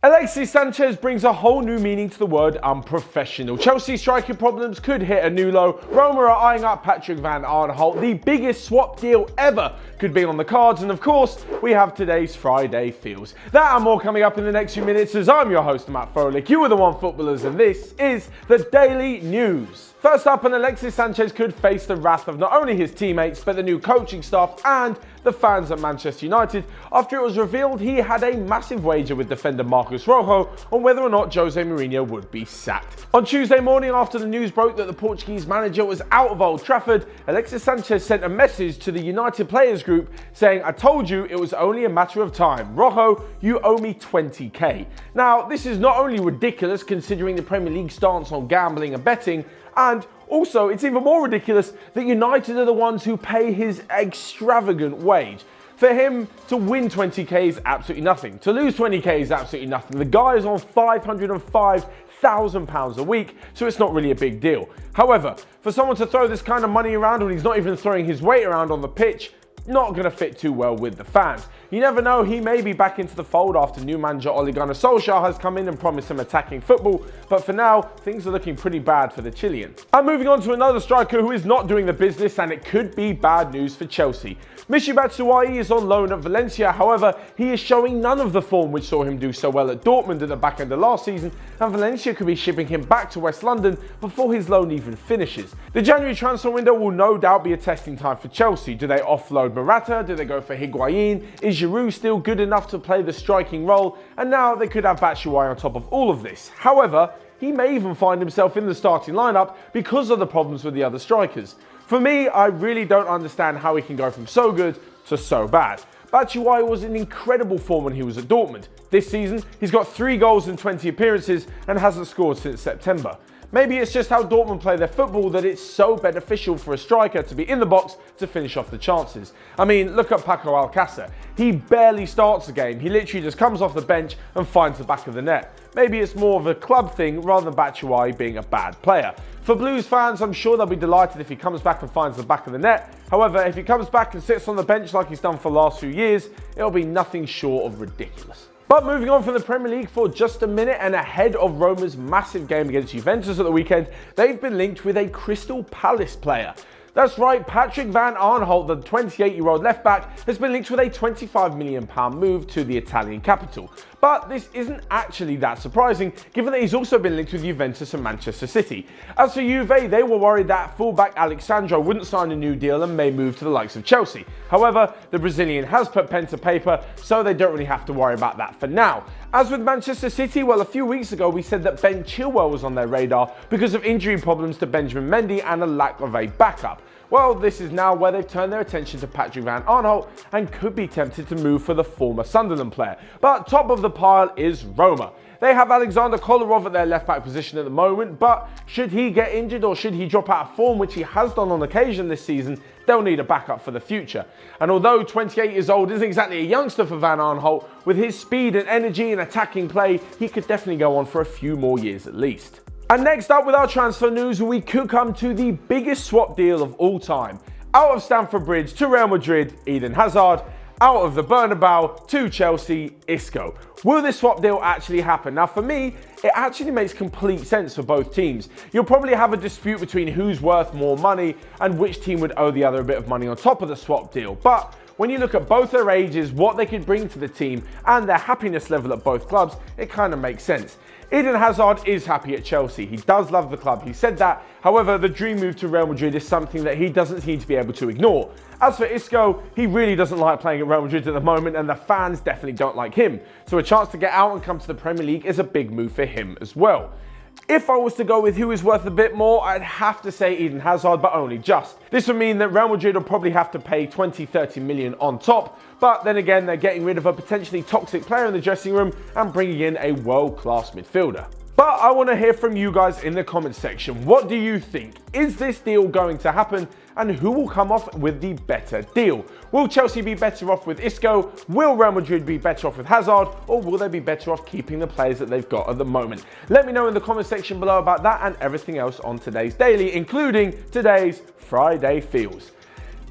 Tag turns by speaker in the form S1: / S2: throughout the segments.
S1: Alexis Sanchez brings a whole new meaning to the word unprofessional. Chelsea striking problems could hit a new low. Roma are eyeing up Patrick van Aanholt. The biggest swap deal ever could be on the cards. And of course, we have today's Friday feels. That and more coming up in the next few minutes as I'm your host, Matt Froelich. You are the Onefootballers and this is the Daily News. First up, Alexis Sanchez could face the wrath of not only his teammates, but the new coaching staff and the fans at Manchester United after it was revealed he had a massive wager with defender Marcos Rojo on whether or not Jose Mourinho would be sacked. On Tuesday morning, after the news broke that the Portuguese manager was out of Old Trafford, Alexis Sanchez sent a message to the United players group saying, "I told you it was only a matter of time. Rojo, you owe me 20k. Now, this is not only ridiculous considering the Premier League stance on gambling and betting, and also, it's even more ridiculous that United are the ones who pay his extravagant wage. For him to win 20k is absolutely nothing. To lose 20k is absolutely nothing. The guy is on £505,000 a week, so it's not really a big deal. However, for someone to throw this kind of money around when he's not even throwing his weight around on the pitch, not going to fit too well with the fans. You never know, he may be back into the fold after new manager Ole Gunnar Solskjaer has come in and promised him attacking football, but for now, things are looking pretty bad for the Chilean. And moving on to another striker who is not doing the business, and it could be bad news for Chelsea. Michy Batshuayi is on loan at Valencia, however, he is showing none of the form which saw him do so well at Dortmund at the back end of last season, and Valencia could be shipping him back to West London before his loan even finishes. The January transfer window will no doubt be a testing time for Chelsea. Do they offload Morata? Do they go for Higuain? Is Giroud still good enough to play the striking role? And now they could have Batshuayi on top of all of this. However, he may even find himself in the starting lineup because of the problems with the other strikers. For me, I really don't understand how he can go from so good to so bad. Batshuayi was in incredible form when he was at Dortmund. This season, he's got 3 goals in 20 appearances and hasn't scored since September. Maybe it's just how Dortmund play their football that it's so beneficial for a striker to be in the box to finish off the chances. I mean, look at Paco Alcácer. He barely starts the game. He literally just comes off the bench and finds the back of the net. Maybe it's more of a club thing rather than Batshuayi being a bad player. For Blues fans, I'm sure they'll be delighted if he comes back and finds the back of the net. However, if he comes back and sits on the bench like he's done for the last few years, it'll be nothing short of ridiculous. But moving on from the Premier League for just a minute, and ahead of Roma's massive game against Juventus at the weekend, they've been linked with a Crystal Palace player. That's right, Patrick van Aanholt, the 28-year-old left-back, has been linked with a £25 million move to the Italian capital. But this isn't actually that surprising, given that he's also been linked with Juventus and Manchester City. As for Juve, they were worried that fullback Alexandro wouldn't sign a new deal and may move to the likes of Chelsea. However, the Brazilian has put pen to paper, so they don't really have to worry about that for now. As with Manchester City, well, a few weeks ago we said that Ben Chilwell was on their radar because of injury problems to Benjamin Mendy and a lack of a backup. Well, this is now where they've turned their attention to Patrick van Aanholt and could be tempted to move for the former Sunderland player. But top of the pile is Roma. They have Alexander Kolarov at their left-back position at the moment, but should he get injured or should he drop out of form, which he has done on occasion this season, they'll need a backup for the future. And although 28 years old isn't exactly a youngster for Van Aanholt, with his speed and energy and attacking play, he could definitely go on for a few more years at least. And next up with our transfer news, we could come to the biggest swap deal of all time. Out of Stamford Bridge to Real Madrid, Eden Hazard. Out of the Bernabeu to Chelsea, Isco. Will this swap deal actually happen? Now for me, it actually makes complete sense for both teams. You'll probably have a dispute between who's worth more money and which team would owe the other a bit of money on top of the swap deal. But when you look at both their ages, what they could bring to the team, and their happiness level at both clubs, it kind of makes sense. Eden Hazard is happy at Chelsea. He does love the club. He said that. However, the dream move to Real Madrid is something that he doesn't seem to be able to ignore. As for Isco, he really doesn't like playing at Real Madrid at the moment, and the fans definitely don't like him. So a chance to get out and come to the Premier League is a big move for him as well. If I was to go with who is worth a bit more, I'd have to say Eden Hazard, but only just. This would mean that Real Madrid will probably have to pay 20-30 million on top, but then again, they're getting rid of a potentially toxic player in the dressing room and bringing in a world-class midfielder. But I want to hear from you guys in the comments section. What do you think? Is this deal going to happen? And who will come off with the better deal? Will Chelsea be better off with Isco? Will Real Madrid be better off with Hazard? Or will they be better off keeping the players that they've got at the moment? Let me know in the comment section below about that and everything else on today's daily, including today's Friday Feels.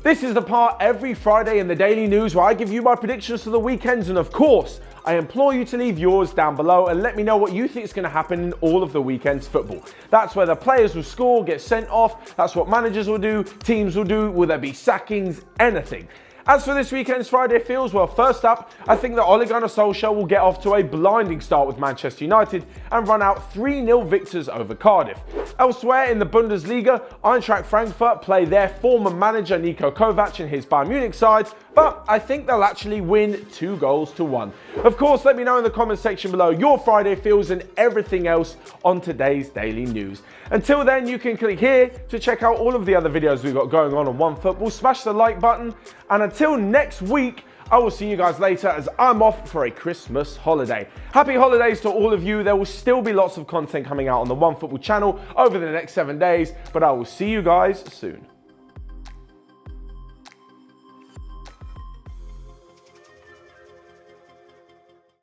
S1: This is the part every Friday in the Daily News where I give you my predictions for the weekends, and of course, I implore you to leave yours down below and let me know what you think is going to happen in all of the weekend's football. That's where the players will score, get sent off, that's what managers will do, teams will do, will there be sackings, anything. As for this weekend's Friday feels, well, first up, I think that Ole Gunnar Solskjaer will get off to a blinding start with Manchester United and run out 3-0 victors over Cardiff. Elsewhere in the Bundesliga, Eintracht Frankfurt play their former manager Niko Kovac and his Bayern Munich side, but I think they'll actually win 2-1. Of course, let me know in the comment section below your Friday feels and everything else on today's daily news. Until then, you can click here to check out all of the other videos we've got going on OneFootball. Smash the like button, and until next week, I will see you guys later as I'm off for a Christmas holiday. Happy holidays to all of you. There will still be lots of content coming out on the OneFootball channel over the next 7 days, but I will see you guys soon.